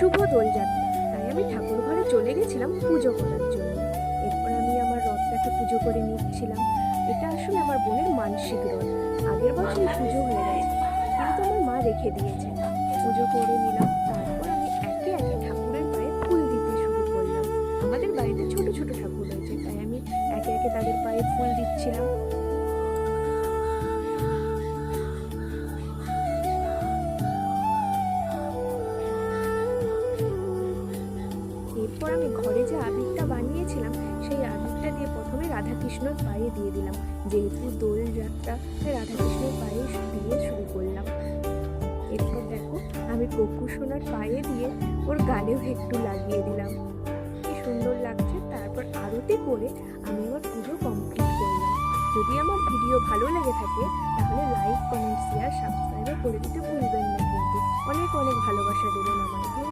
শুভ দোলযাত্রা, তাই আমি ঠাকুর ঘরে চলে গেছিলাম পুজো করার জন্য। এরপর আমি আমার রথটাকে পুজো করে নিচ্ছিলাম। এটা আসলে আমার বোনের মানসিক রথ। আগের বছরই পুজো হয়ে গেছে, কিন্তু আমার মা রেখে দিয়েছে। পুজো করে নিলাম, তারপর আমি একে একে ঠাকুরের পায়ে ফুল দিতে শুরু করলাম। আমাদের বাড়িতে ছোট ছোট ঠাকুর রয়েছে, তাই আমি একে একে তাদের পায়ে ফুল দিচ্ছিলাম। এরপর আমি ঘরে যে আবিরটা বানিয়েছিলাম, সেই আবিরটা দিয়ে প্রথমে রাধাকৃষ্ণর পায়ে দিয়ে দিলাম। যেহেতু দোলযাত্রা, তাই রাধাকৃষ্ণের পায়ে দিয়ে শুরু করলাম। এরপর দেখো, আমি কপু সোনার পায়ে দিয়ে ওর গালেও একটু লাগিয়ে দিলাম। কি সুন্দর লাগছে। তারপর আরতি করে আমি আমার পুজো কমপ্লিট করলাম। যদি আমার ভিডিও ভালো লেগে থাকে, তাহলে লাইক, কমেন্ট, শেয়ার, সাবস্ক্রাইব করে দিতে ভুলবেন না কিন্তু। অনেক অনেক ভালোবাসা দেবেন আমায়।